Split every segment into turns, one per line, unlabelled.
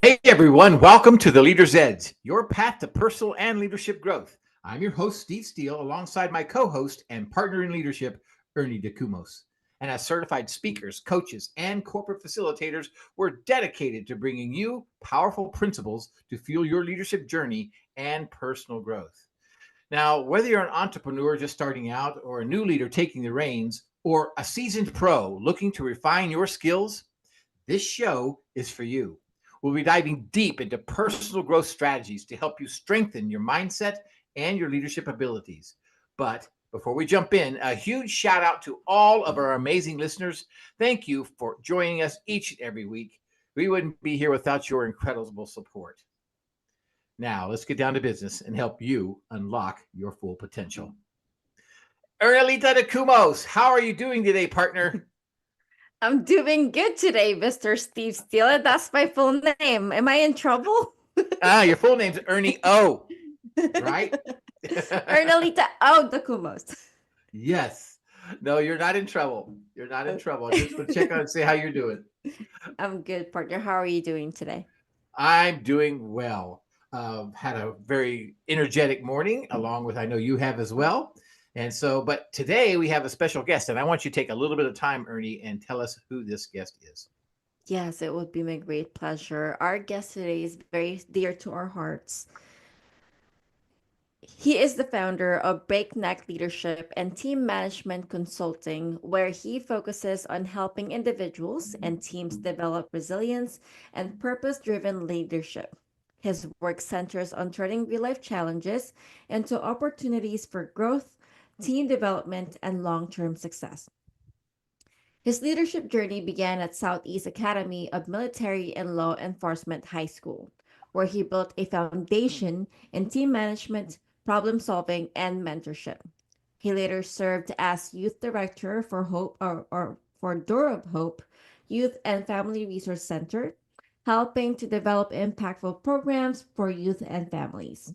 Hey everyone, welcome to the Leader's Edge, your path to personal and leadership growth. I'm your host, Steve Steele, alongside my co-host and partner in leadership, Ernie DeCumos. And as certified speakers, coaches, and corporate facilitators, we're dedicated to bringing you powerful principles to fuel your leadership journey and personal growth. Now, whether you're an entrepreneur just starting out, or a new leader taking the reins, or a seasoned pro looking to refine your skills, this show is for you. We'll be diving deep into personal growth strategies to help you strengthen your mindset and your leadership abilities. But before we jump in, a huge shout out to all of our amazing listeners. Thank you for joining us each and every week. We wouldn't be here without your incredible support. Now, let's get down to business and help you unlock your full potential. Erlita de Kumos, how are you doing today, partner?
I'm doing good today, Mr. Steve Steele. That's my full name. Am I in trouble?
Your full name's Ernie O, right?
Ernalita the Kumos.
Yes. No, you're not in trouble. You're not in trouble. I just want to check on and see how you're doing.
I'm good, partner. How are you doing today?
I'm doing well. Had a very energetic morning, along with I know you have as well. And so, but today we have a special guest, and I want you to take a little bit of time, Ernie, and tell us who this guest is.
Yes, it would be my great pleasure. Our guest today is very dear to our hearts. He is the founder of Breakneck Leadership and Team Management Consulting, where he focuses on helping individuals and teams develop resilience and purpose driven leadership. His work centers on turning real life challenges into opportunities for growth, team development, and long term success. His leadership journey began at Southeast Academy of Military and Law Enforcement High School, where he built a foundation in team management, problem solving, and mentorship. He later served as youth director for Hope or for Door of Hope Youth and Family Resource Center, helping to develop impactful programs for youth and families.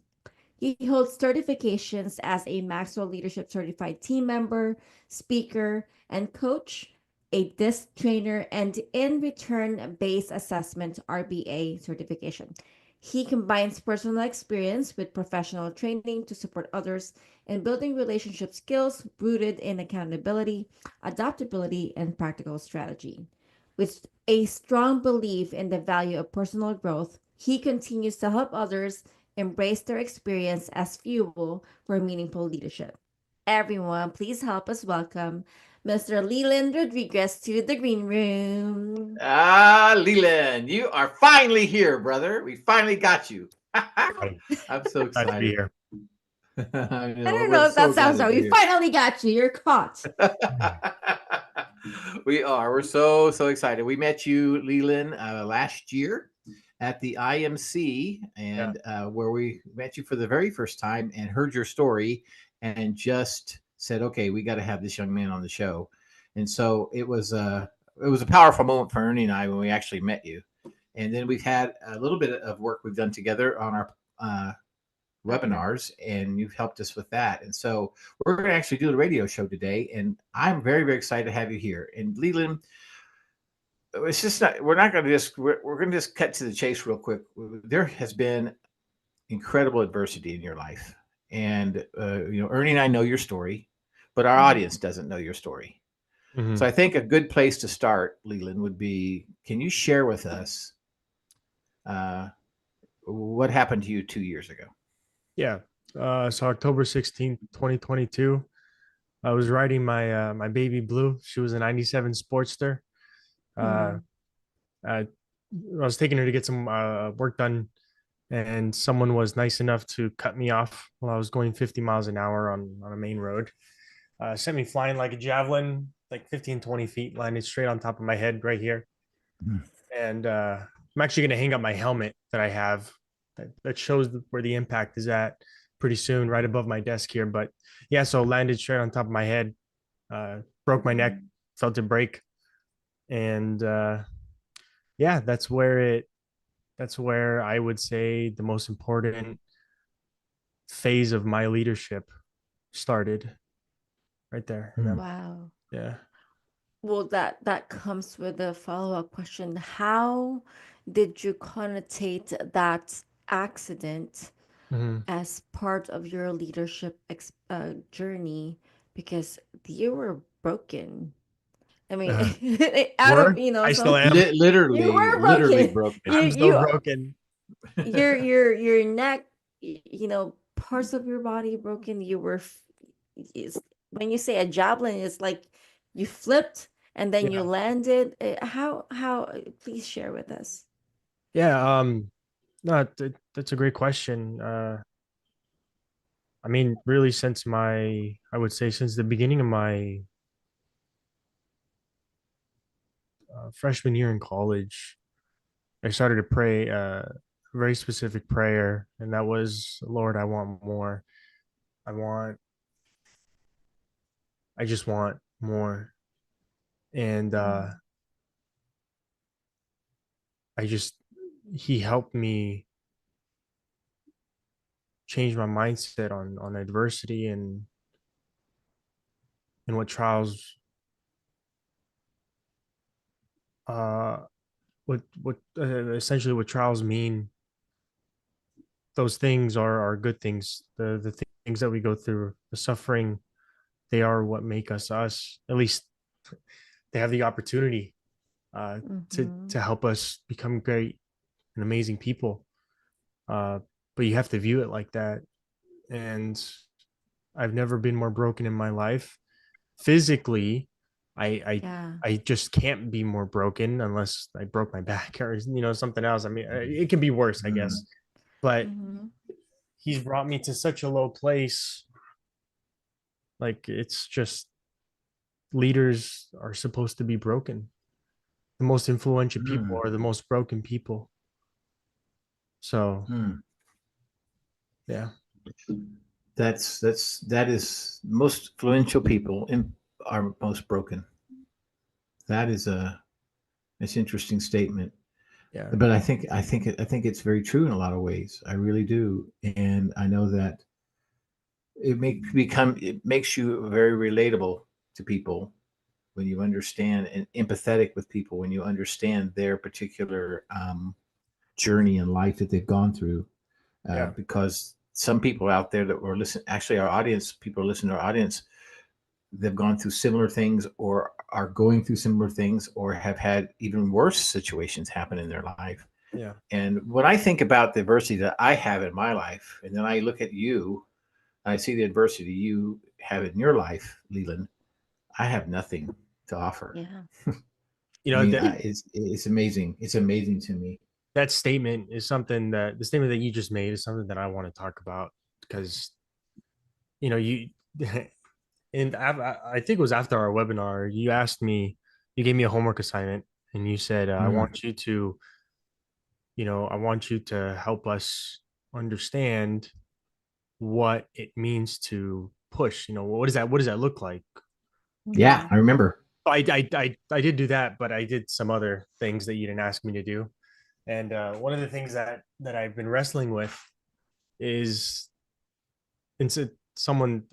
He holds certifications as a Maxwell Leadership Certified Team Member, Speaker, and Coach, a DISC trainer, and in return based assessment RBA certification. He combines personal experience with professional training to support others in building relationship skills rooted in accountability, adaptability, and practical strategy. With a strong belief in the value of personal growth, he continues to help others embrace their experience as fuel for meaningful leadership. Everyone, please help us welcome Mr. Leelan Rodriguez to the green room.
Leland, you are finally here, brother. We finally got you.
Hi,
I'm so
glad to be
excited.
here.
I
I
know,
don't
we're
know if
so
that
glad
sounds
that
right. We
you're
finally got you. You're caught.
here. We are. We're so excited. We met you, Leland, last year at the IMC,
Yeah.
and where we met you for the very first time and heard your story, and just said, "Okay, we got to have this young man on the show." And so it was a powerful moment for Ernie and I when we actually met you. And then we've had a little bit of work we've done together on our webinars, and you've helped us with that. And so we're going to actually do the radio show today, and I'm very excited to have you here. And Leland, it's just not. We're not going to just. We're going to just cut to the chase real quick. There has been incredible adversity in your life, and Ernie and I know your story, but our audience doesn't know your story.
hmm
So I think a good place to start, Leland, would be: can you share with us uh, what happened to you 2 years ago?
Yeah. So October 16th, 2022, I was riding my baby Blue. She was a 97 Sportster. Uh,
Mm.
I, I was taking her to get some work done, and someone was nice enough to cut me off while I was going 50 miles an hour on a main road. Sent me flying like a javelin, like 15, 20 feet, landed straight on top of my head right here. And I'm actually going to hang up my helmet that I have that shows where the impact is at pretty soon, right above my desk here. But yeah, so landed straight on top of my head, broke my neck, felt it break, and yeah, that's where I would say the most important phase of my leadership started, right there. And
Wow.
yeah,
Well, that comes with a follow-up question. How did you connotate that accident
Mhm.
as part of your leadership journey because you were broken? I mean,
Uh,
out of,
were I still
some,
am.
you
Literally,
were
literally
broken.
broken.
You
I'm still
you
broken.
your neck, parts of your body broken. Is, when you say a javelin, it's like you flipped and then you
Yeah.
landed. How? Please share with us.
Yeah. No, that's a great question. I mean, really, I would say since the beginning of my freshman year in college, I started to pray a very specific prayer, and that was, Lord, I want more. I want, I just want more. And
Mm,
I just, He helped me change my mindset on adversity and what trials, uh, essentially what trials mean. Those things are good things. The things that we go through, the suffering, they are what make us us. At least they have the opportunity
mm-hmm.
to help us become great and amazing people. Uh, but you have to view it like that. And I've never been more broken in my life. Physically, I I
Yeah.
I just can't be more broken unless I broke my back or something else. I mean, it can be worse, I
Mm.
guess. But
Mm-hmm.
he's brought me to such a low place. Like it's just leaders are supposed to be broken. The most influential people
Mm.
are the most broken people. So
Mm.
yeah,
That is most influential people are most broken. That is a it's interesting statement.
yeah,
But I think it's very true in a lot of ways. I really do, and I know that it makes you very relatable to people when you understand and empathetic with people when you understand their particular journey in life that they've gone through.
yeah,
Because some people out there that were listening, actually, our audience, people listening to our audience, they've gone through similar things or are going through similar things or have had even worse situations happen in their life.
yeah.
And when I think about the adversity that I have in my life, and then I look at you, I see the adversity you have in your life, Leland, I have nothing to offer.
Yeah.
You
I
know
mean,
that
it's amazing. It's amazing to me.
that statement is something that the statement that you just made is something that I want to talk about because you and I think it was after our webinar you asked me, you gave me a homework assignment and you said
Mm,
I want you to help us understand what it means to push. What does that look like?
yeah,
Mm-hmm.
I remember.
I did do that, but I did some other things that you didn't ask me to do. And one of the things that I've been wrestling with is, and so someone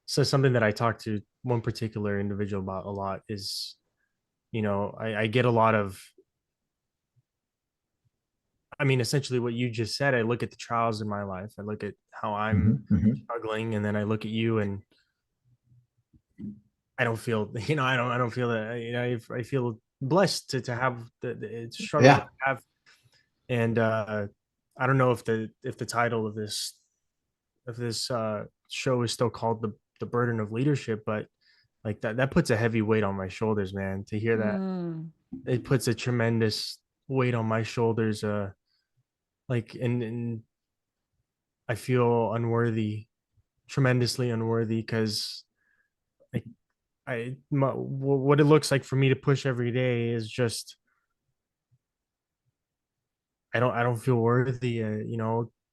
says something that I talked to one particular individual about a lot is, I get a lot of, I mean, essentially what you just said. I look at the trials in my life. I look at how I'm
Hmm. Hmm.
struggling, and then I look at you, and I don't feel, I don't feel that, I feel blessed to have the struggles that
Yeah.
I have. And I don't know if the title of this show is still called the burden of leadership, but like that puts a heavy weight on my shoulders, man. To hear that,
Mm.
it puts a tremendous weight on my shoulders. And I feel unworthy, tremendously unworthy, because I, what it looks like for me to push every day is just, I don't feel worthy.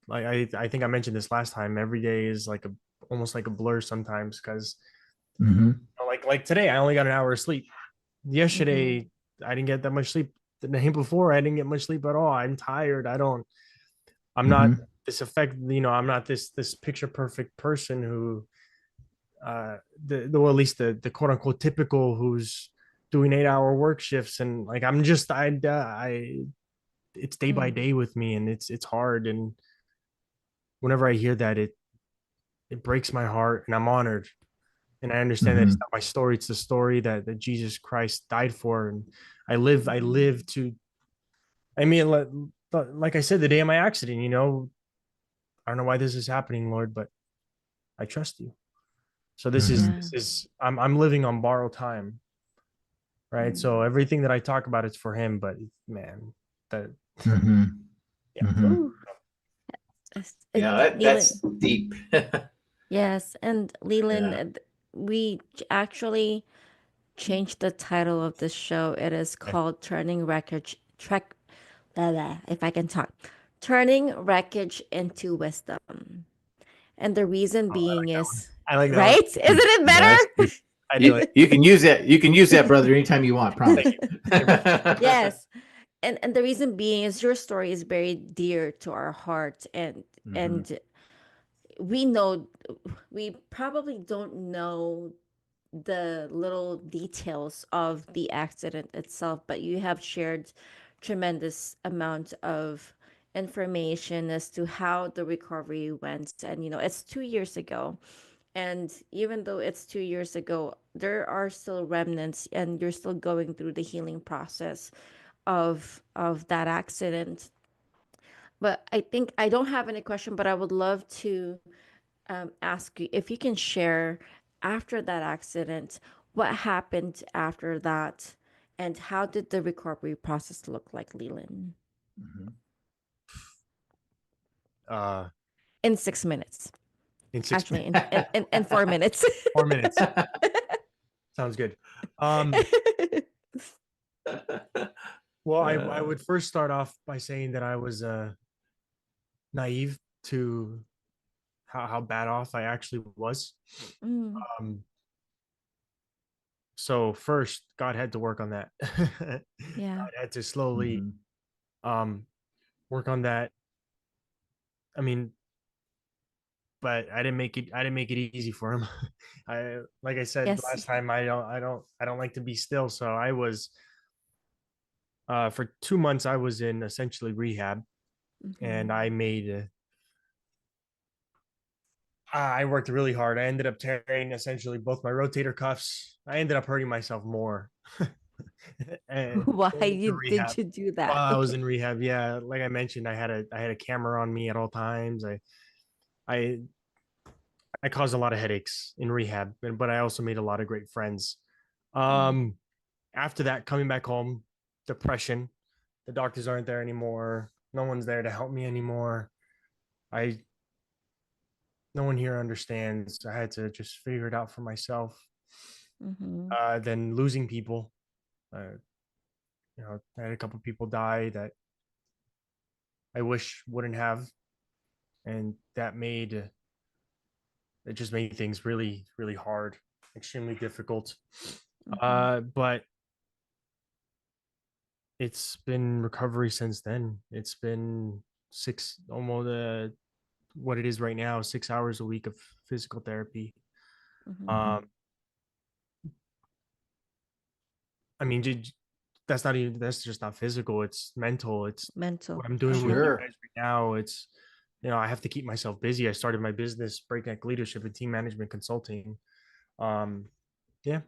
Like I think I mentioned this last time. Every day is like almost like a blur sometimes because
Hmm.
like today I only got an hour of sleep.
Mm-hmm.
Yesterday I didn't get that much sleep. The night before I didn't get much sleep at all. I'm tired. I'm not
Hmm.
I'm not this picture perfect person who well, at least the quote unquote typical who's doing 8-hour work shifts, and like it's day by day with me, and it's hard. And whenever I hear that, it breaks my heart, and I'm honored. And I understand that it's not my story; it's the story that Jesus Christ died for, and I live to. I mean, like I said, the day of my accident, I don't know why this is happening, Lord, but I trust you. So this is I'm living on borrowed time, right? So everything that I talk about is for him, but man, that yeah.
Ooh.
Yeah, that's
Leelan,
deep.
yes, and Leelan,
Yeah.
we actually changed the title of this show. It is
Okay.
called Turning Wreckage Trek. Blah, blah, if I can talk, Turning Wreckage into Wisdom, and the reason
Oh, I
being
like that one.
is
I like that one.
right. Isn't it
Yeah, that's
better?
deep.
I do like
You can use that. You can use that, brother, anytime you want. Promise.
Yes, and the reason being is your story is very dear to our heart, and we know we probably don't know the little details of the accident itself, but you have shared tremendous amount of information as to how the recovery went. And it's 2 years ago, and even though it's 2 years ago, there are still remnants, and you're still going through the healing process of that accident. But I think I don't have any question, but I would love to ask you if you can share after that accident, what happened after that, and how did the recovery process look like, Leland?
uh
In 6 minutes,
in six
actually, in 4 minutes.
4 minutes. Sounds good. Well, I would first start off by saying that I was naive to how bad off I actually was.
Mm,
Um, so first, God had to work on that.
yeah.
God had to slowly um, work on that. I mean, but I didn't make it. I didn't make it easy for him. Like I said
Yes.
last time, I don't like to be still. So I was for 2 months. I was in essentially rehab, and
Mm-hmm.
I made I worked really hard. I ended up tearing essentially both my rotator cuffs. I ended up hurting myself more. And
Why
going to
did
rehab
you do
while
that?
I was in rehab. Yeah, like I mentioned, I had a camera on me at all times. I I caused a lot of headaches in rehab, but I also made a lot of great friends. Um, After that, coming back home, depression. The doctors aren't there anymore. No one's there to help me anymore. I No one here understands. I had to just figure it out for myself.
Mm-hmm.
Then losing people. Uh, I had a couple people die that I wish wouldn't have, and that made it just made things really, really hard, extremely difficult.
Mm-hmm.
But it's been recovery since then. It's been six, almost what it is right now, 6 hours a week of physical therapy.
Mm-hmm.
Um, I mean, that's not even that's just not physical. It's mental. It's
Mental.
what I'm doing with
Uh-huh.
you
Sure.
guys right now. It's I have to keep myself busy. I started my business, Breakneck Leadership and Team Management Consulting. Um, yeah.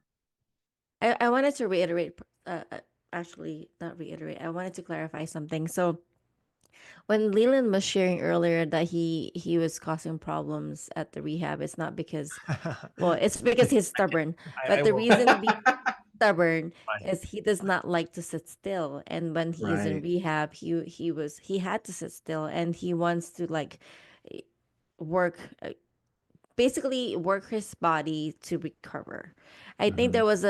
I wanted to reiterate, actually, not reiterate, I wanted to clarify something. So, when Leland was sharing earlier that he was causing problems at the rehab, it's not because, well, it's because he's stubborn.
I
But the
will.
reason being stubborn
Fine.
is he does not like to sit still. And when he is in
Right.
rehab, he had to sit still, and he wants to like work, basically work his body to recover. I think there was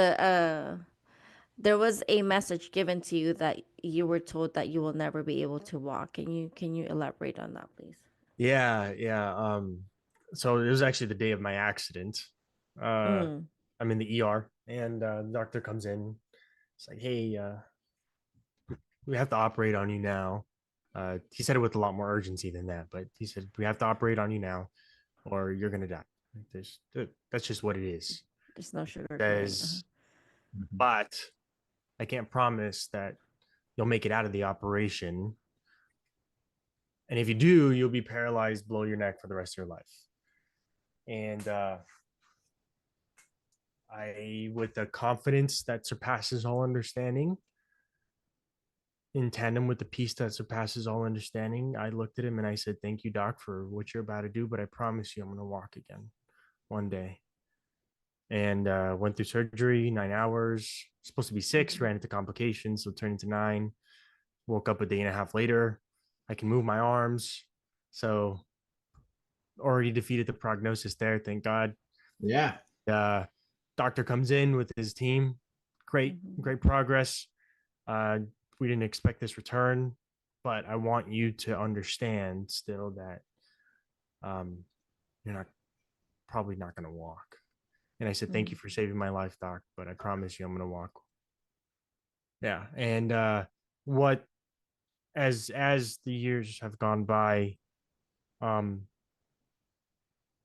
a message given to you that you were told that you will never be able to walk. Can you elaborate on that, please?
Yeah, yeah. So it was actually the day of my accident. Uh,
Mm,
I'm in the ER, and the doctor comes in. It's like, hey, we have to operate on you now. He said it with a lot more urgency than that, but he said we have to operate on you now, or you're gonna die. That's just what it is.
there's no sugarcoating.
Says, but I can't promise that you'll make it out of the operation. And if you do, you'll be paralyzed below your neck for the rest of your life. And with the confidence that surpasses all understanding, in tandem with the peace that surpasses all understanding, I looked at him and I said, "Thank you, Doc, for what you're about to do, but I promise you I'm going to walk again one day." And went through surgery, 9 hours, supposed to be 6, ran into complications, so it turned into 9. Woke up a day and a half later. I can move my arms. So already defeated the prognosis there, thank God.
Yeah.
Doctor comes in with his team. Great progress. We didn't expect this return, but I want you to understand still that you're probably not going to walk. And I said, "Thank you for saving my life, Doc, but I promise you I'm going to walk." Yeah. And as the years have gone by, I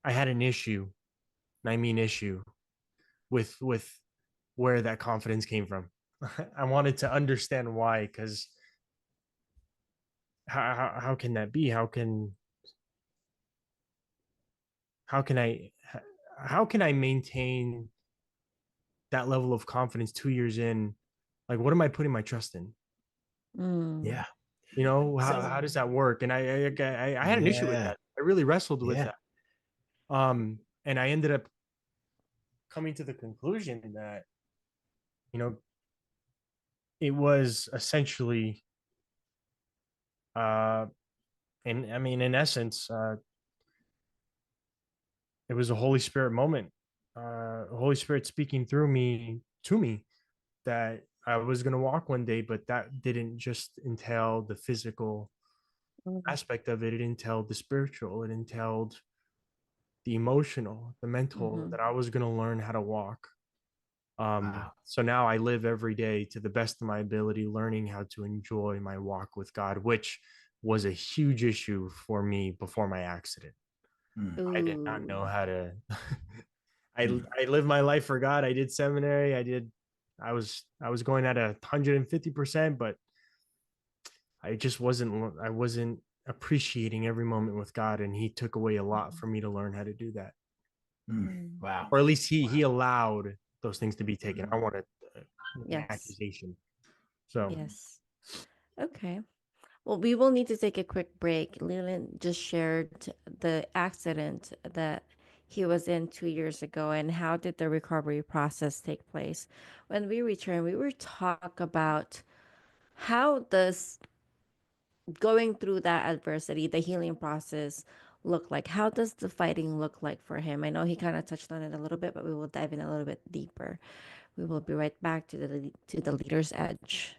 had an issue, and I mean issue, with where that confidence came from. I wanted to understand why, because how can that be? How can I maintain that level of confidence 2 years in? Like, what am I putting my trust in?
Yeah.
You know,
So-
how does that work? And I had an issue with
Yeah.
that. I really wrestled with
Yeah.
that. And I ended up coming to the conclusion that, you know, it was essentially, and I mean, in essence, it was a Holy Spirit moment. Holy Spirit speaking through me to me that I was going to walk one day, but that didn't just entail the physical aspect of it. It entailed the spiritual. It entailed the emotional, the mental, that I was going to learn how to walk.
Wow.
So now I live every day to the best of my ability, learning how to enjoy my walk with God, which was a huge issue for me before my accident. I did not know how to. I lived my life for God. I did seminary. I was going at 150%, but I just wasn't. I wasn't appreciating every moment with God, and He took away a lot for me to learn how to do that.
Wow.
Or at least He allowed those things to be taken. I want an accusation. So
Yes. Okay. Well, we will need to take a quick break. Leland just shared the accident that he was in 2 years ago and how did the recovery process take place. When we return, we will talk about how does going through that adversity, the healing process look like? How does the fighting look like for him? I know he kind of touched on it a little bit, but we will dive in a little bit deeper. We will be right back to the Leader's Edge.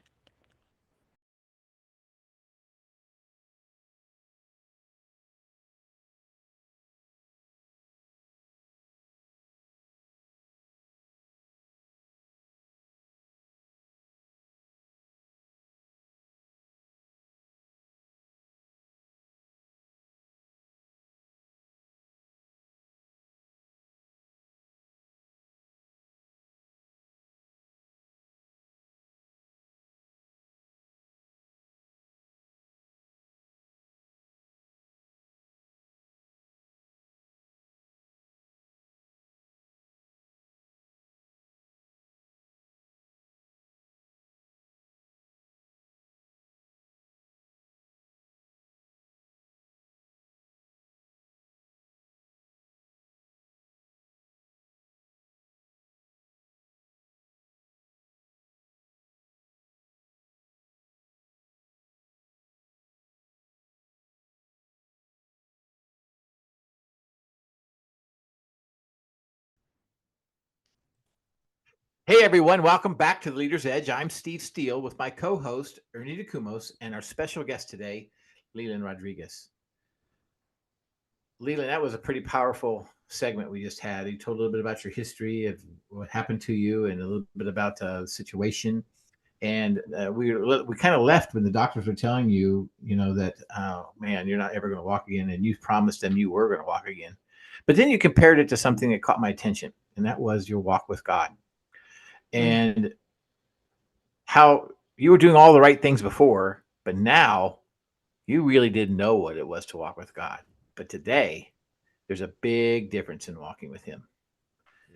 Hey, everyone. Welcome back to the Leader's Edge. I'm Steve Steele with my co-host, Ernie DeCumos, and our special guest today, Leelan Rodriguez. Leelan, that was a pretty powerful segment we just had. You told a little bit about your history of what happened to you and a little bit about the situation. And we kind of left when the doctors were telling you, that, oh, man, you're not ever going to walk again. And you promised them you were going to walk again. But then you compared it to something that caught my attention, and that was your walk with God. And how you were doing all the right things before, but now you really didn't know what it was to walk with God. But today, there's a big difference in walking with Him.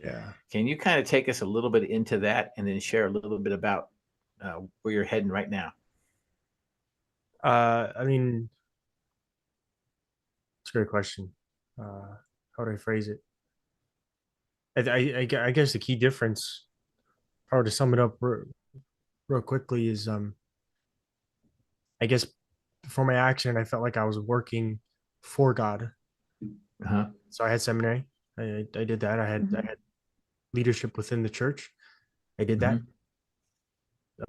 Yeah.
Can you kind of take us a little bit into that and then share a little bit about where you're heading right now?
I mean, it's a great question. How do I phrase it? I guess the key difference, if I were to sum it up real quickly, is I guess before my accident, I felt like I was working for God.
Uh-huh.
So I had seminary. I did that. I
Mhm.
had leadership within the church. I did that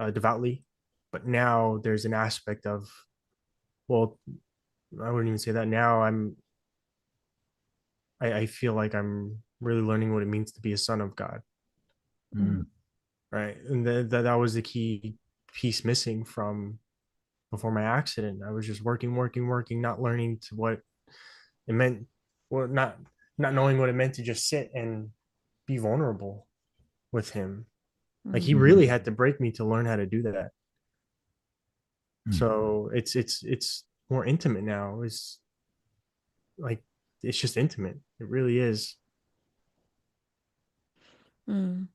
Mhm.
devoutly. But now there's an aspect of, well, I wouldn't even say that. Now I feel like I'm really learning what it means to be a son of God.
Mm.
Right. And that was the key piece missing from before my accident. I was just working, not learning to what it meant, well, not knowing what it meant to just sit and be vulnerable with him. Like he
Mhm.
really
Mhm.
had to break me to learn how to do that.
Mm.
So it's more intimate now. It's like it's just intimate. It really is.
Mm.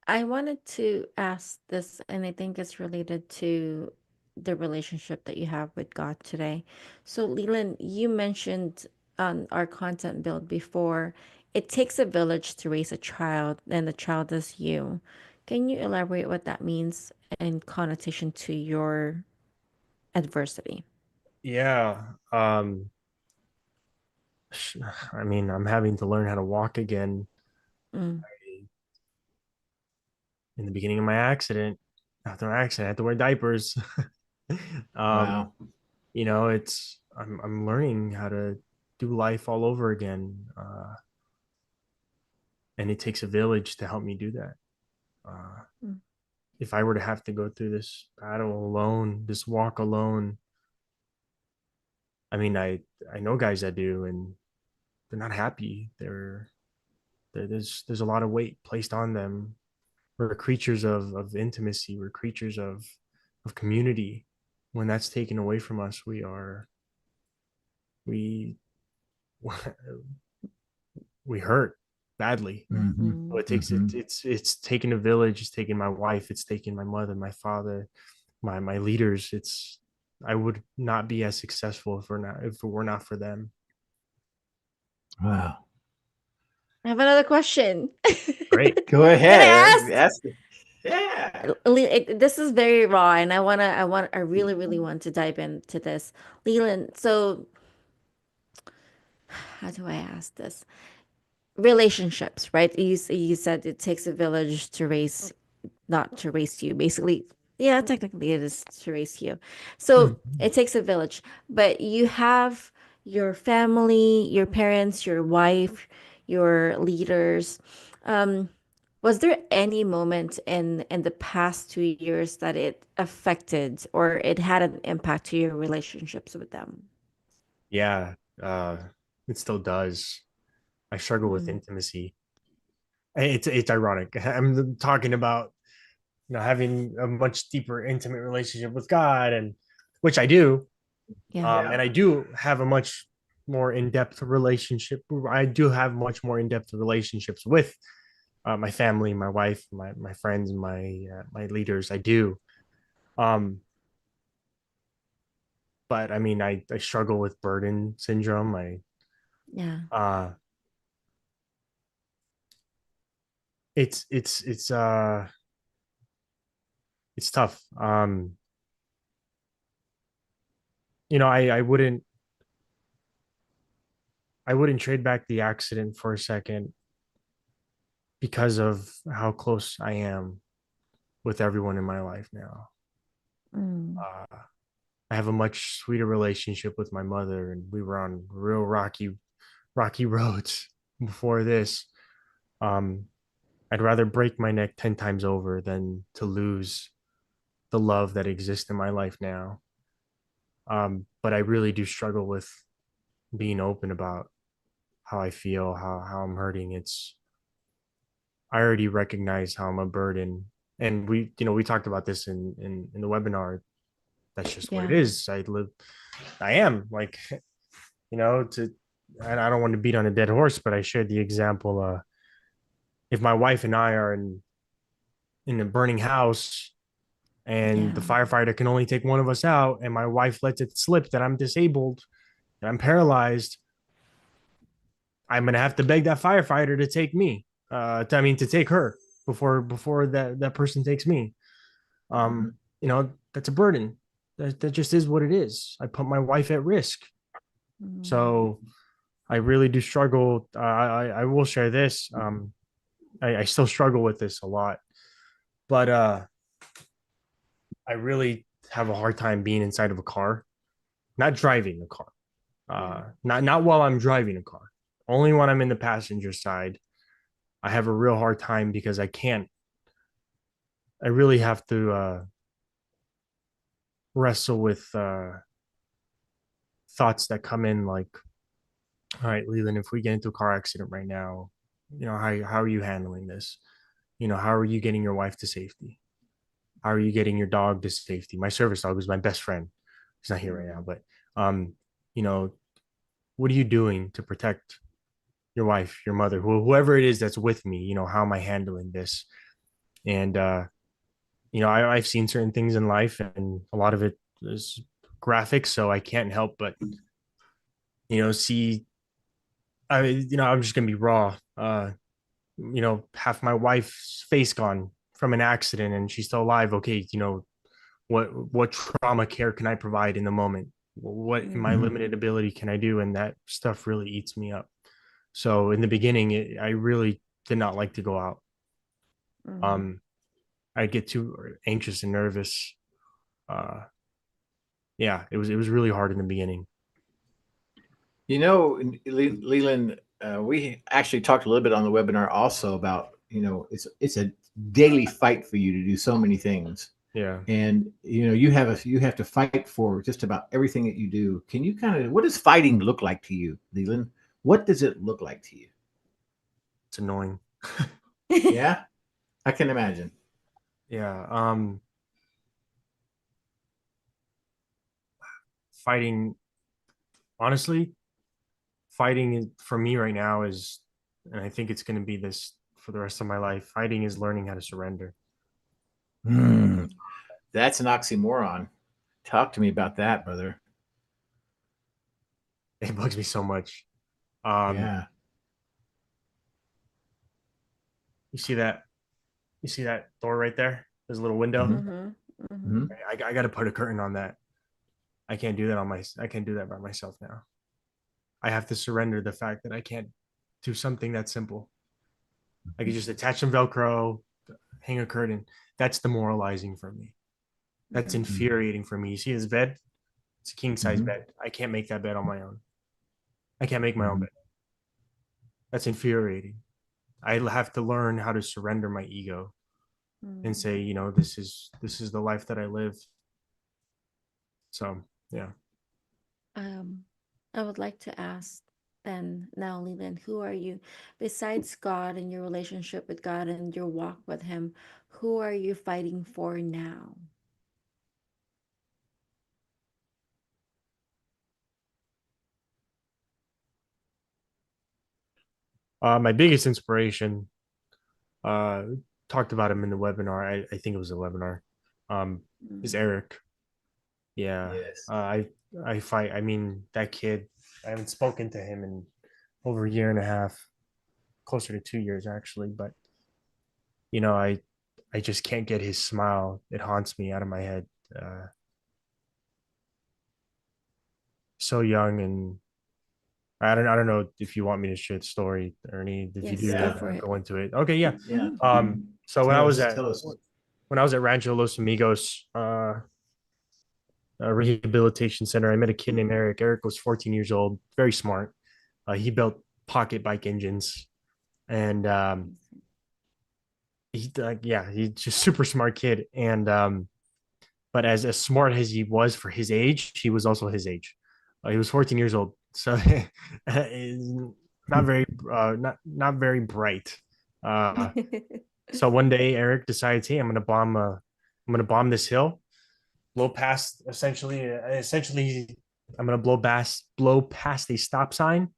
I wanted to ask this, and I think it's related to the relationship that you have with God today. So, Leland, you mentioned on our content build before, it takes a village to raise a child, and the child is you. Can you elaborate what that means in connotation to your adversity?
Yeah. I mean, I'm having to learn how to walk again.
Mm,
In the beginning of my accident, after my accident, I had to wear diapers. um,
Wow.
it's I'm learning how to do life all over again, and it takes a village to help me do that. Uh,
mm,
if I were to have to go through this battle alone, this walk alone, I mean, I know guys that do, and they're not happy. There's a lot of weight placed on them. We're creatures of intimacy. We're creatures of community. When that's taken away from us, we we hurt badly.
Mhm.
So it takes
Mhm.
it's taken a village. It's taken my wife. It's taken my mother, my father, my leaders. It's I would not be as successful if it were not for them.
Wow.
I have another question.
Great.
Go
Can I
ahead.
ask?
Yeah.
This is very raw, and I really, really want to dive into this. Leland, so how do I ask this? Relationships, right? You said it takes a village to raise, not to raise you, basically. Yeah, technically it is to raise you. So
Mhm.
it takes a village, but you have your family, your parents, your wife, your leaders. Um, was there any moment in the past 2 years that it affected or it had an impact to your relationships with them?
Yeah, it still does. I struggle with
Mm,
intimacy. It's ironic. I'm talking about having a much deeper intimate relationship with God, and which I do,
yeah.
and
Yeah.
I do have a much more in-depth relationship. I do have much more in-depth relationships with my family, my wife, my friends, my leaders. I do, um, but I mean, I struggle with burden syndrome. I
Yeah.
uh, it's it's tough. I wouldn't trade back the accident for a second because of how close I am with everyone in my life now.
Mm,
Uh, I have a much sweeter relationship with my mother, and we were on real rocky roads before this. Um, I'd rather break my neck 10 times over than to lose the love that exists in my life now. But I really do struggle with being open about how I feel, how I'm hurting. I already recognize how I'm a burden And we talked about this in the webinar. That's just what it
Yeah.
is. I am like, to, and I don't want to beat on a dead horse, but I shared the example. If my wife and I are in a burning house and the
Yeah.
firefighter can only take one of us out, and my wife lets it slip that I'm disabled, that I'm paralyzed, I'm gonna have to beg that firefighter to take me. To take her before that person takes me.
Mhm.
That's a burden. That just is what it is. I put my wife at risk.
Mm.
So I really do struggle. I will share this. I still struggle with this a lot, but I really have a hard time being inside of a car, not driving a car.
Yeah.
Not while I'm driving a car. Only when I'm in the passenger side, I have a real hard time because I can't. I really have to wrestle with thoughts that come in like, all right, Leland, if we get into a car accident right now, how are you handling this? How are you getting your wife to safety? How are you getting your dog to safety? My service dog was my best friend. He's not here right now, but um, you know, what are you doing to protect your wife, your mother, whoever it is that's with me? How am I handling this? And I've seen certain things in life, and a lot of it is graphic, so I can't help but see. I'm just gonna be raw. Half my wife's face gone from an accident, and she's still alive. Okay, what trauma care can I provide in the moment? What in my
Mm.
Mhm.
limited ability can I do? And that stuff really eats me up. So in the beginning, I really did not like to go out.
Mm.
Um, I'd get too anxious and nervous. Uh, yeah, it was really hard in the beginning.
Leland, we actually talked a little bit on the webinar also about, it's a daily fight for you to do so many things.
Yeah,
And you have to fight for just about everything that you do. Can you what does fighting look like to you, Leland? What does it look like to you?
it's annoying.
Yeah, I can imagine.
Yeah, fighting. Honestly, fighting for me right now is, and I think it's going to be this for the rest of my life. Fighting is learning how to surrender.
Hmm, that's an oxymoron. Talk to me about that, brother.
It bugs me so much. Um,
Yeah.
you see that? You see that door right there? There's a little window.
Hmm.
Mhm. Mhm.
Hmm.
I got to put a curtain on that. I can't do that I can't do that by myself now. I have to surrender the fact that I can't do something that simple. I could just attach some Velcro, hang a curtain. That's demoralizing for me. That's
Mhm.
infuriating for me. You see this bed? It's a king size
Hmm.
bed. I can't make that bed on my own. I can't make my own
Hmm.
bed. That's infuriating. I have to learn how to surrender my ego and
Mm.
say, this is the life that I live. So yeah.
Um, I would like to ask then now, Leland, who are you besides God and your relationship with God and your walk with Him? Who are you fighting for now?
My biggest inspiration, uh, talked about him in the webinar. I think it was a webinar. Um, is
Mm.
Eric. Yeah.
Yes.
I fight. I mean, that kid, I haven't spoken to him in over a year and a half, closer to 2 years actually. But I just can't get his smile. It haunts me out of my head. Uh, so young, and I don't know if you want me to share the story, Ernie. If you
Yes,
do,
go
Yeah.
for it.
go into it. Okay, yeah.
Yeah.
So
Tell us.
when I was at Rancho Los Amigos, rehabilitation center, I met a kid named Eric. Eric was 14 years old, very smart. He built pocket bike engines, and he's just super smart kid. And but as smart as he was for his age, he was also his age. He was 14 years old, so not very not very bright. Uh, So one day Eric decides, hey, I'm gonna bomb this hill, blow past essentially I'm gonna blow past a stop sign,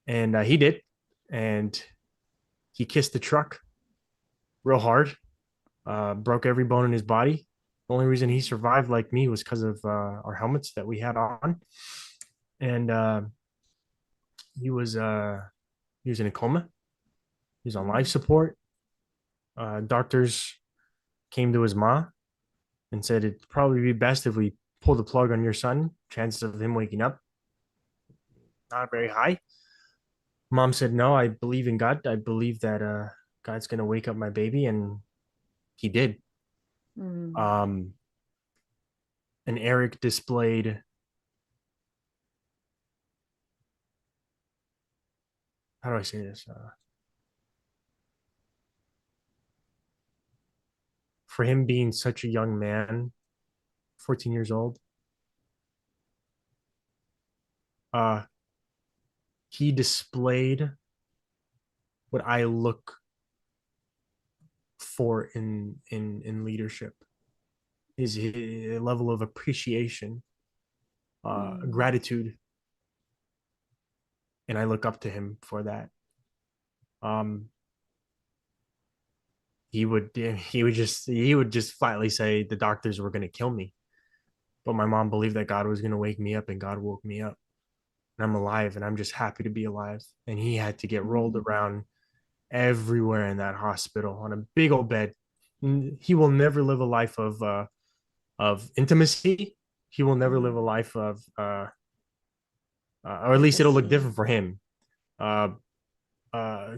and he did, and he kissed the truck real hard, broke every bone in his body. The only reason he survived like me was because of our helmets that we had on, and he was uh, he was in a coma. He was on life support. Doctors came to his mom and said it'd probably be best if we pull the plug on your son. Chances of him waking up not very high. Mom said, no, I believe in God. I believe that God's going to wake up my baby. And he did.
Mm.
And Eric displayed, how do I say this? For him being such a young man, 14 years old, uh, he displayed what I look for in leadership is a level of appreciation, gratitude, and I look up to him for that. Um, he would just flatly say the doctors were going to kill me, but my mom believed that God was going to wake me up, and God woke me up, and I'm alive, and I'm just happy to be alive. And he had to get rolled around everywhere in that hospital on a big old bed. He will never live a life of intimacy. He will never live a life of or at least it'll look different for him. Uh, uh,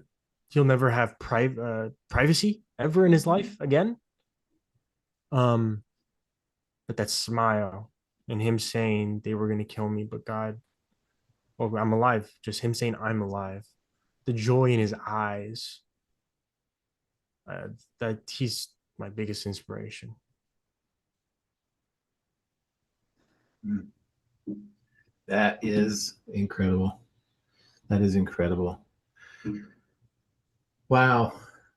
he'll never have privacy ever in his life again. Um, but that smile and him saying they were going to kill me, but God, well, I'm alive. Just him saying I'm alive, the joy in his eyes. Uh, that he's my biggest inspiration.
That is incredible. That is incredible. Wow,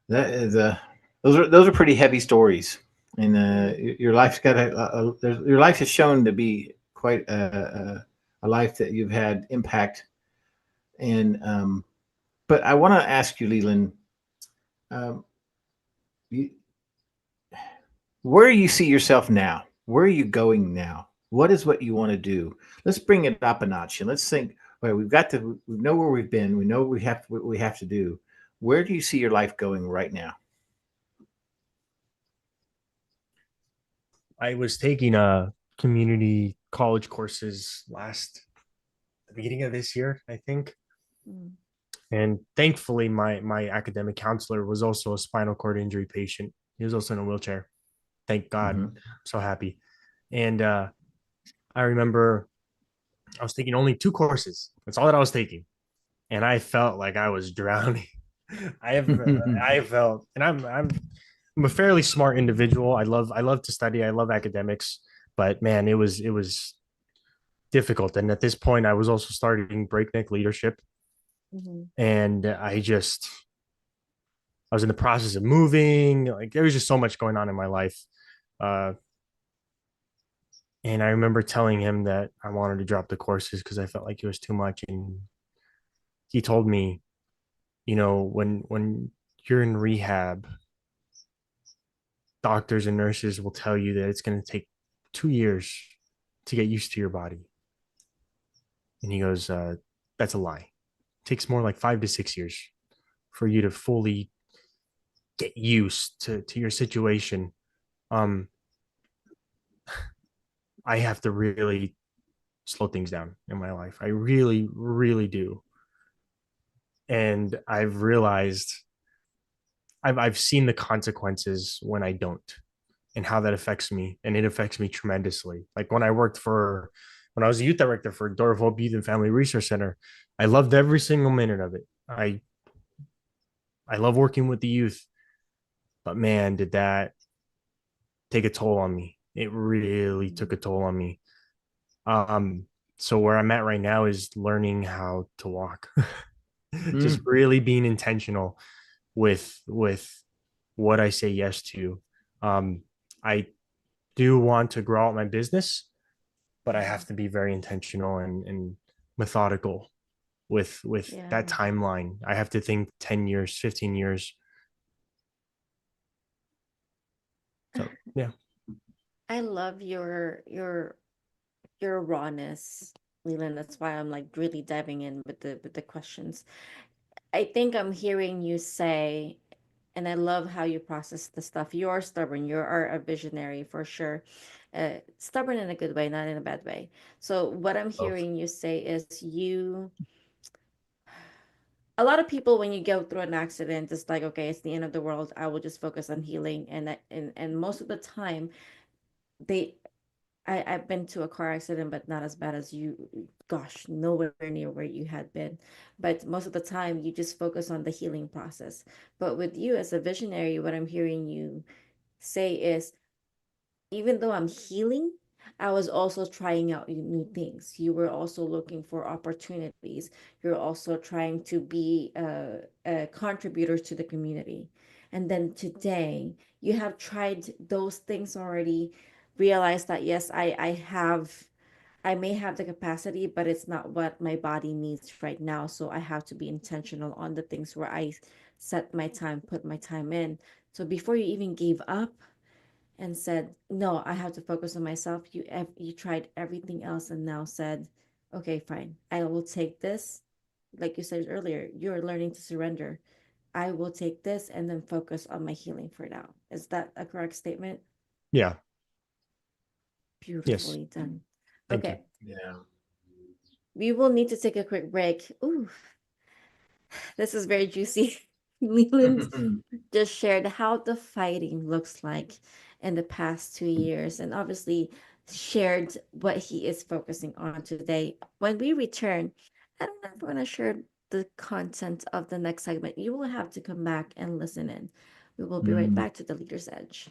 that is those are pretty heavy stories, and your life's got your life has shown to be quite a life that you've had impact. And but I want to ask you, Leelan, um, you, where you see yourself now? Where are you going now? What is what you want to do? Let's bring it up a notch and let's think. Well, we know where we've been. We know what we have to do. Where do you see your life going right now?
I was taking community college courses the beginning of this year, I think.
Mm.
And thankfully, my academic counselor was also a spinal cord injury patient. He was also in a wheelchair. Thank God.
Mm-hmm.
I'm so happy. And I remember I was taking only 2 courses. That's all that I was taking. And I felt like I was drowning. I felt, and I'm a fairly smart individual. I love to study. I love academics, but man, it was difficult. And at this point, I was also starting breakneck leadership,
Mhm.
and I was in the process of moving. Like there was just so much going on in my life. Uh, and I remember telling him that I wanted to drop the courses because I felt like it was too much. And he told me, when you're in rehab, doctors and nurses will tell you that it's going to take 2 years to get used to your body. And he goes, that's a lie. It takes more like 5 to 6 years for you to fully get used to your situation. Um, I have to really slow things down in my life. I really, really do. And I've realized I've seen the consequences when I don't and how that affects me. And it affects me tremendously. Like when I was a youth director for Door of Hope Youth and Family Resource Center, I loved every single minute of it. I love working with the youth, but man, did that take a toll on me. It really took a toll on me. So where I'm at right now is learning how to walk. Just really being intentional with what I say yes to. I do want to grow out my business, but I have to be very intentional and methodical with
Yeah.
that timeline. I have to think 10 years, 15 years. So yeah.
I love your rawness, Leland. That's why I'm like really diving in with the questions. I think I'm hearing you say, and I love how you process the stuff. You are stubborn. You are a visionary for sure. Stubborn in a good way, not in a bad way. So what I'm
Both.
hearing you say is you. A lot of people, when you go through an accident, it's like, okay, it's the end of the world. I will just focus on healing, and most of the time, they I've been to a car accident, but not as bad as you. Gosh, nowhere near where you had been. But most of the time, you just focus on the healing process. But with you as a visionary, what I'm hearing you say is, even though I'm healing, I was also trying out new things. You were also looking for opportunities. You're also trying to be a contributor to the community. And then today, you have tried those things already, realized that yes, I may have the capacity, but it's not what my body needs right now. So I have to be intentional on the things where I set my time, put my time in. So before you even gave up, and said, "No, I have to focus on myself." You tried everything else and now said, "Okay, fine. I will take this." Like you said earlier, you're learning to surrender. I will take this and then focus on my healing for now. Is that a correct statement?
Yeah. Yes.
Beautifully done.
Thank you.
Okay,
Yeah.
we will need to take a quick break. Ooh, this is very juicy. Leland just shared how the fighting looks like in the past 2 years and obviously shared what he is focusing on today. When we return, I don't know if we're going to share the content of the next segment. You will have to come back and listen in. We will be right
Mm.
back to the Leader's Edge.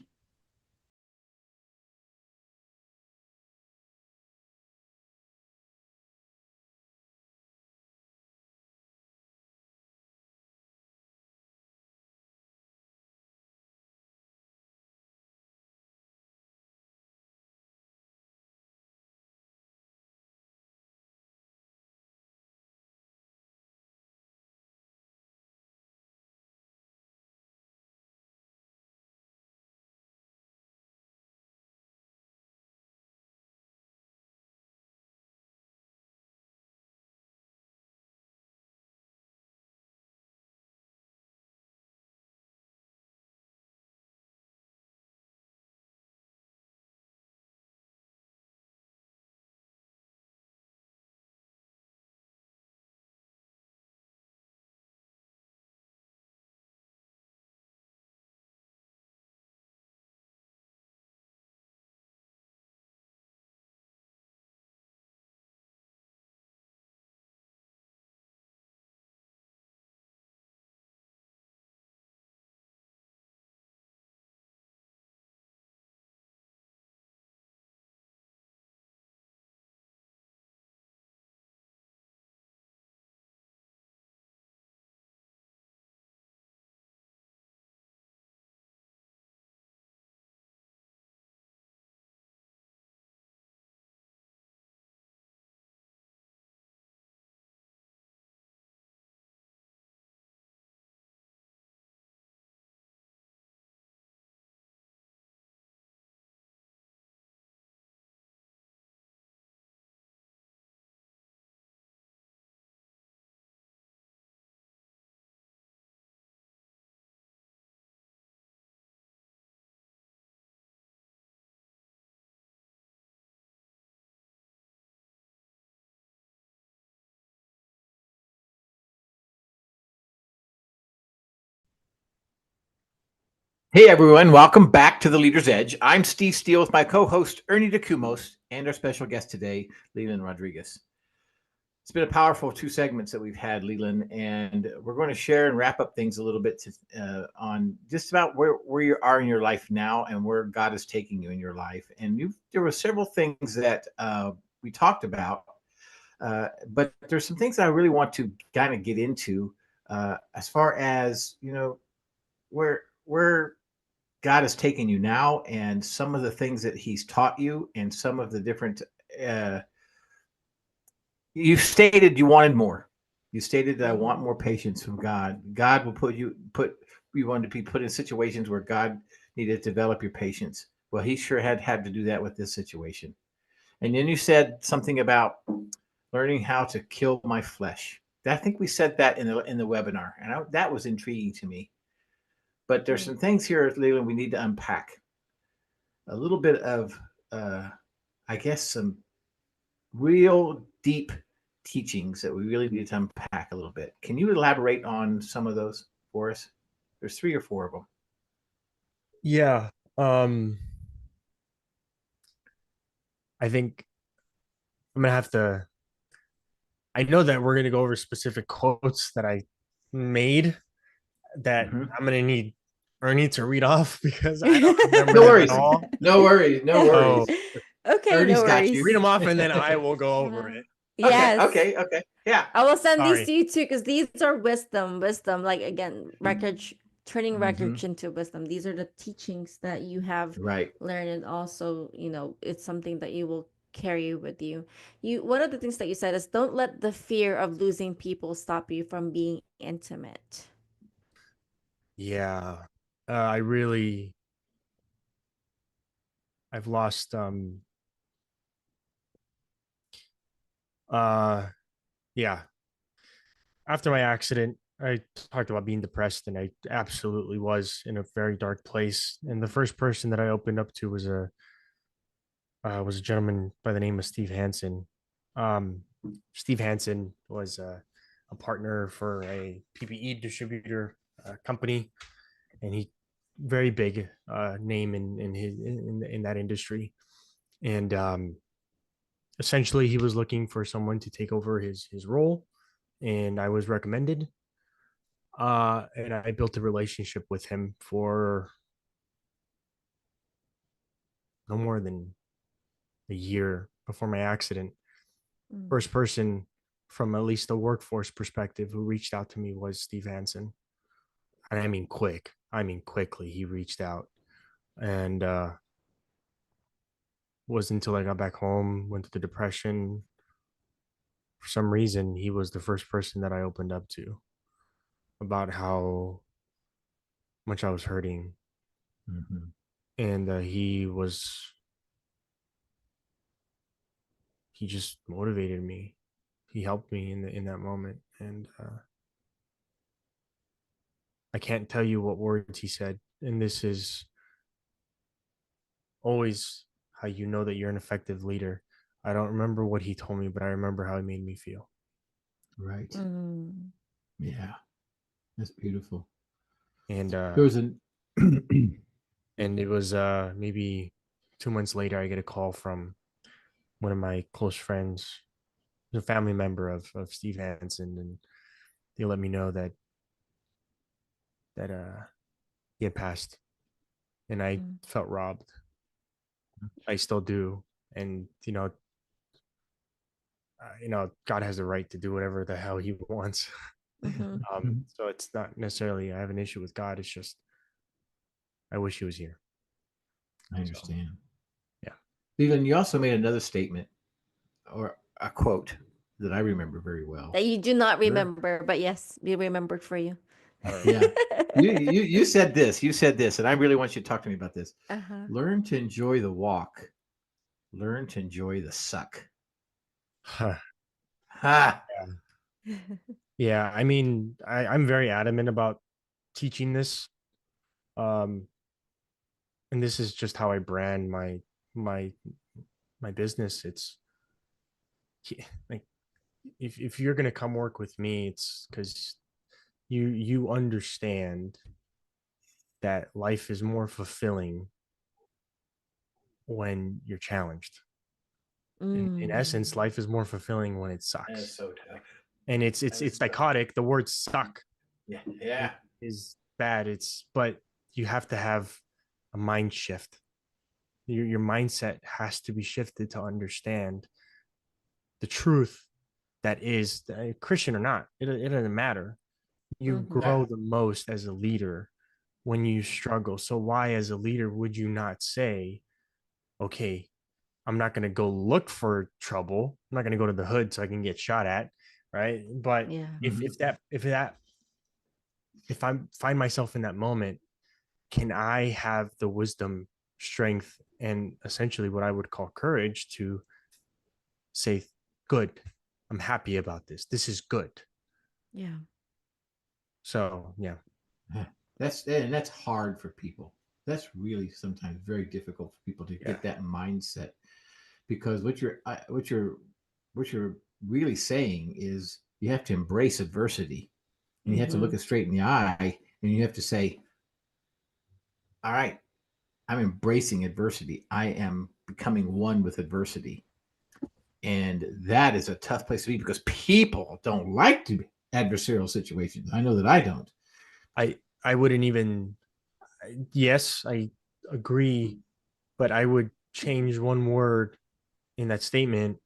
Hey everyone, welcome back to the Leader's Edge. I'm Steve Steele with my co-host Ernie DeCumos and our special guest today, Leelan Rodriguez. It's been a powerful 2 segments that we've had, Leland, and we're going to share and wrap up things a little bit on just about where you are in your life now and where God is taking you in your life. And there were several things that we talked about, but there's some things that I really want to kind of get into as far as where where God has taken you now, and some of the things that He's taught you, and some of the different. You stated you wanted more. You stated that I want more patience from God. God will put you wanted to be put in situations where God needed to develop your patience. Well, He sure had to do that with this situation. And then you said something about learning how to kill my flesh. I think we said that in the webinar, and that was intriguing to me. But there's some things here, Leland, we need to unpack. A little bit of, I guess, some real deep teachings that we really need to unpack a little bit. Can you elaborate on some of those for us? There's 3 or 4 of them.
Yeah. I think I'm gonna have to. I know that we're gonna go over specific quotes that I made that I'm gonna need Ernie to read off because I don't remember
No
them
worries.
at all.
No worries. No worries.
Okay,
Ernie's
no
got
worries.
you.
Read them off and then I will go over it.
Yes.
Okay. Yeah.
I will send these
Sorry.
to you too, because these are wisdom. Like again, Wreckage, turning Wreckage into wisdom. These are the teachings that you have
Right.
learned, and also, it's something that you will carry with you. One of the things that you said is, don't let the fear of losing people stop you from being intimate.
Yeah. I've lost yeah. After my accident, I talked about being depressed, and I absolutely was in a very dark place. And the first person that I opened up to was a gentleman by the name of Steve Hansen. Um, Steve Hansen was a partner for a PPE distributor company, and he very big name in that industry. And essentially, he was looking for someone to take over his role, and I was recommended. And I built a relationship with him for no more than a year before my accident. First person from at least a workforce perspective who reached out to me was Steve Hansen. And I mean quick. I mean quickly he reached out. And was until I got back home, went through the depression. For some reason, he was the first person that I opened up to about how much I was hurting. And he just motivated me. He helped me in that moment. And I can't tell you what words he said. And this is always how you know that you're an effective leader. I don't remember what he told me, but I remember how he made me feel.
Right. Yeah. That's beautiful.
And
there was an
and it was maybe 2 months later, I get a call from one of my close friends, a family member of Steve Hansen, and they let me know that he had passed, and I felt robbed. I still do, and God has the right to do whatever the hell He wants. So it's not necessarily I have an issue with God. It's just I wish He was here.
I understand.
So, yeah.
Leland, you also made another statement or a quote that I remember very well.
That you do not remember, but yes, we remembered for you.
Yeah. You said this. You said this, and I really want you to talk to me about this. Learn to enjoy the walk. Learn to enjoy the suck. Ha.
Yeah. I mean, I'm very adamant about teaching this. And this is just how I brand my business. It's like if you're gonna come work with me, it's because you understand that life is more fulfilling when you're challenged. In essence, life is more fulfilling when it sucks.
That's so tough.
And it's psychotic. The word suck
yeah
is bad. But you have to have a mind shift. Your mindset has to be shifted to understand the truth that is Christian or not. It doesn't matter. You grow the most as a leader when you struggle. So why, as a leader, would you not say, okay, I'm not going to go look for trouble. I'm not going to go to the hood so I can get shot at, right? But
Yeah.
if I find myself in that moment, can I have the wisdom, strength, and essentially what I would call courage to say, good, I'm happy about this. This is good.
Yeah.
So yeah.
That's hard for people. That's really sometimes very difficult for people to
Yeah.
get that mindset, because what you're really saying is you have to embrace adversity, and you have to look it straight in the eye, and you have to say, all right, I'm embracing adversity. I am becoming one with adversity. And that is a tough place to be, because people don't like to be adversarial situations. I know that I don't.
I wouldn't even, yes, I agree, but I would change one word in that statement.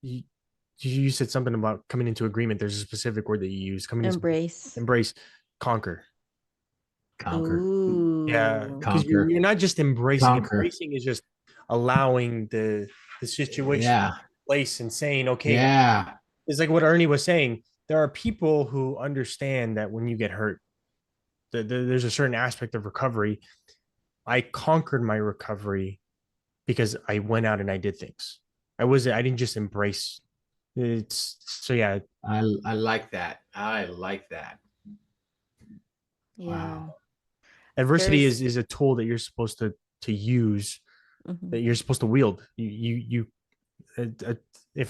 You, you said something about coming into agreement. There's a specific word that you use.
Embrace.
Embrace, conquer.
Conquer.
Yeah,
Ooh.
because
Conquer.
you're not just embracing.
Conquer.
Embracing is just allowing the situation
Yeah.
to take place and saying, okay,
Yeah.
it's like what Ernie was saying. There are people who understand that when you get hurt, there's a certain aspect of recovery. I conquered my recovery because I went out and I did things. I didn't just embrace. It's so yeah.
I like that. I like that.
Yeah.
Wow.
Adversity
There's
is a tool that you're supposed to use, that
mhm.
you're supposed to wield. If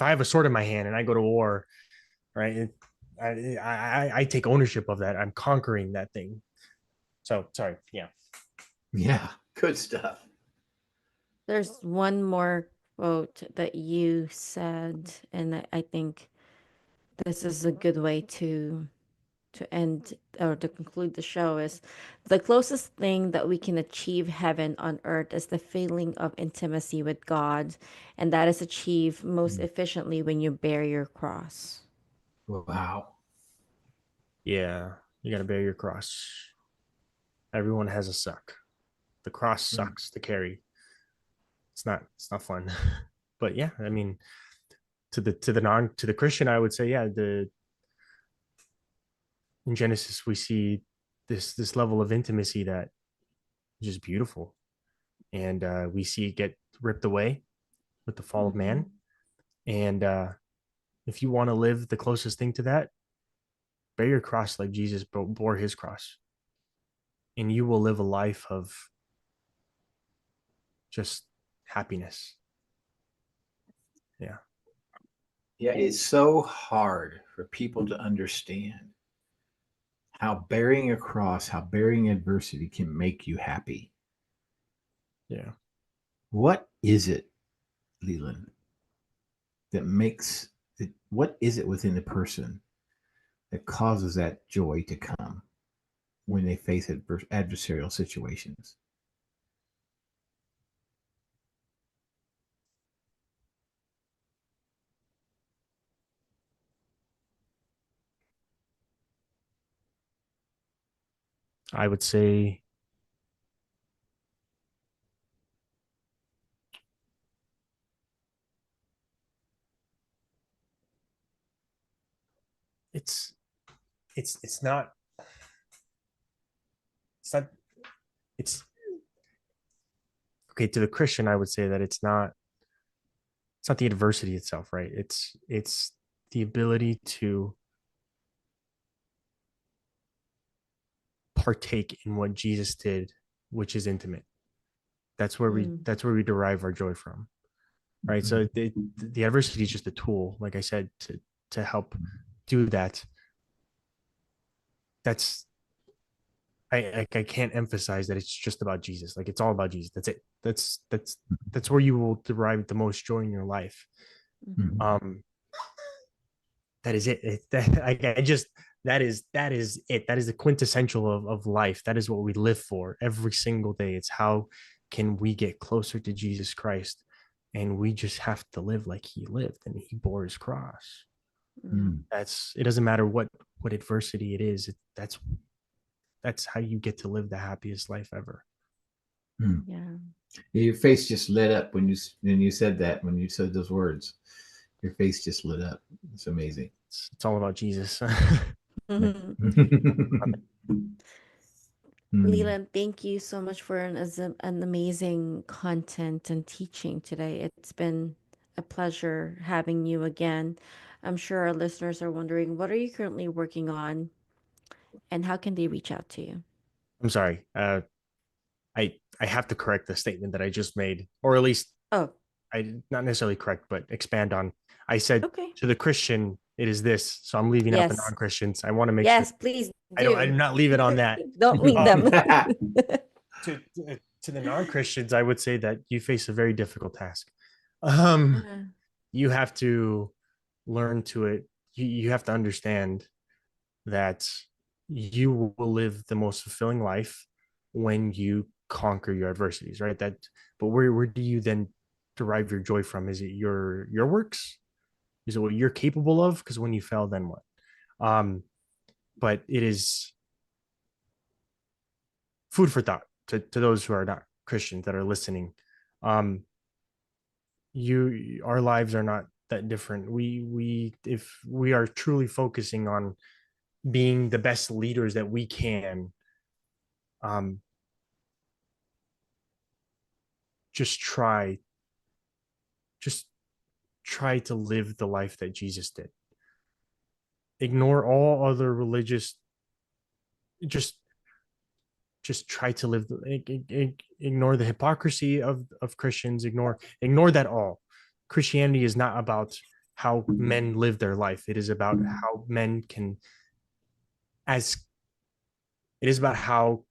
I have a sword in my hand and I go to war, right? I take ownership of that. I'm conquering that thing. So sorry. Yeah.
Yeah. Good stuff.
There's one more quote that you said, and I think this is a good way to end or to conclude the show is the closest thing that we can achieve heaven on earth is the feeling of intimacy with God, and that is achieved most efficiently when you bear your cross.
Wow.
Yeah. You got to bear your cross. Everyone has a suck. The cross sucks to carry. It's not fun. But yeah, I mean, to the Christian, I would say, yeah, in Genesis we see this level of intimacy that is just beautiful. And we see it get ripped away with the fall of man. And if you want to live the closest thing to that, bear your cross like Jesus bore his cross. And you will live a life of just happiness. Yeah.
Yeah. It's so hard for people to understand how bearing a cross, how bearing adversity can make you happy.
Yeah.
What is it, Leelan, that makes it? What is it within the person that causes that joy to come when they face adversarial situations?
I would say it's it's not it's not it's okay. To the Christian, I would say that it's not the adversity itself, right? It's the ability to partake in what Jesus did, which is intimate. That's where we derive our joy from, right? So the adversity is just a tool, like I said, to help do that. That's I can't emphasize that it's just about Jesus. Like it's all about Jesus. That's it. That's where you will derive the most joy in your life. Um, that is it. I just that is it. That is the quintessential of life. That is what we live for every single day. It's how can we get closer to Jesus Christ, and we just have to live like he lived, and he bore his cross.
Mm.
That's it. Doesn't matter what what adversity it is. That's how you get to live the happiest life ever.
Yeah.
Your face just lit up when you said that, when you said those words. Your face just lit up. It's amazing.
It's all about Jesus.
Mhm.
Mm.
Leland, thank you so much for an amazing content and teaching today. It's been a pleasure having you again. I'm sure our listeners are wondering, what are you currently working on and how can they reach out to you?
I'm sorry. I have to correct the statement that I just made, or at least
Oh,
I not necessarily correct, but expand on. I said
okay.
to the Christian, it is this. So I'm leaving out the
Yes.
non-Christians. I want to make sure
Yes, please
I do
do.
not leave it on that.
Don't leave
Um,
them.
to the non-Christians, I would say that you face a very difficult task. Um,
Yeah.
you have to learn to it. You have to understand that you will live the most fulfilling life when you conquer your adversities, right? But where do you then derive your joy from? Is it your works? Is it what you're capable of? Because when you fail, then what? Um, but it is food for thought to those who are not Christians that are listening. Um, our lives are not that different. We if we are truly focusing on being the best leaders that we can, um, just just try to live the life that Jesus did. Ignore all other religious, just try to live, ignore the hypocrisy of Christians, ignore that all. Christianity is not about how men live their life. It is about how men can, as it is about how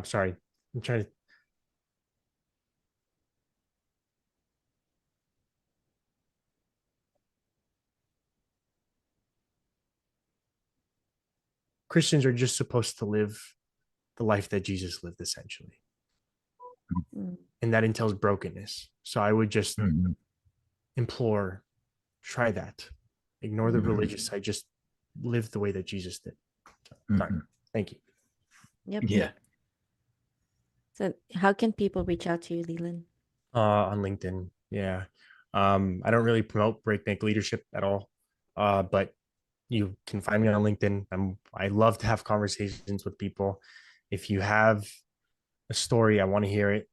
sorry, I'm trying to, Christians are just supposed to live the life that Jesus lived, essentially.
Mm.
And that entails brokenness. So I would just
Mhm.
implore, try that. Ignore the religious side. Just live the way that Jesus did. Sorry.
Mhm.
Thank you.
Yep.
Yeah.
So how can people reach out to you, Leland?
On LinkedIn. Yeah. I don't really promote breakneck leadership at all. But you can find me on LinkedIn. I love to have conversations with people. If you have a story, I want to hear it.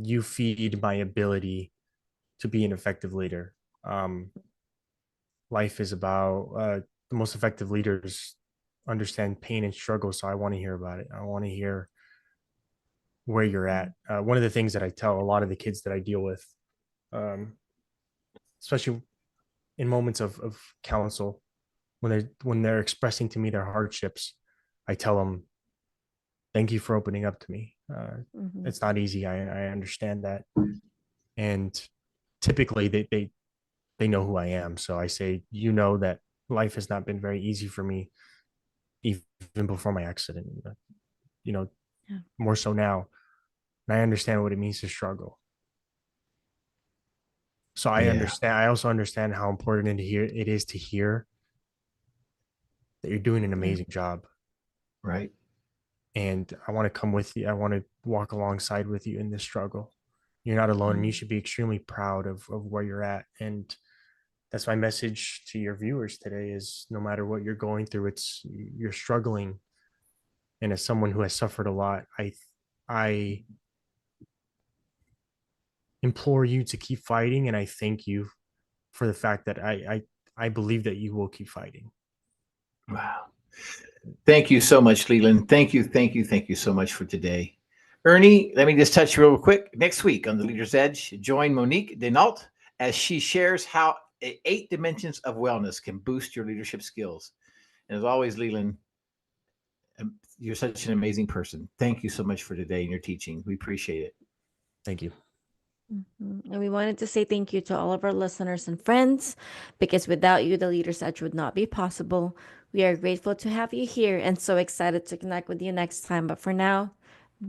You feed my ability to be an effective leader. Life is about the most effective leaders understand pain and struggle. So I want to hear about it. I want to hear where you're at. One of the things that I tell a lot of the kids that I deal with, um, especially in moments of counsel, when they're expressing to me their hardships, I tell them, "Thank you for opening up to me.
Mm-hmm.
It's not easy. I understand that." And typically, they know who I am. So I say, you know that life has not been very easy for me, even before my accident. You know,
Yeah.
more so now, and I understand what it means to struggle. So I
Yeah.
understand. I also understand how important it is to hear that you're doing an
Yeah.
amazing job,
Right.
and I want to come with you. I want to walk alongside with you in this struggle. You're not alone, and you should be extremely proud of where you're at. And that's my message to your viewers today: is no matter what you're going through, you're struggling. And as someone who has suffered a lot, I implore you to keep fighting, and I thank you for the fact that I believe that you will keep fighting.
Wow. Thank you so much, Leland. Thank you so much for today. Ernie, let me just touch real quick. Next week on The Leader's Edge, join Monique Denault as she shares how 8 dimensions of wellness can boost your leadership skills. And as always, Leland, you're such an amazing person. Thank you so much for today and your teaching. We appreciate it.
Thank you.
Mhm. And we wanted to say thank you to all of our listeners and friends because without you, the Leader's Edge would not be possible. We are grateful to have you here and so excited to connect with you next time. But for now,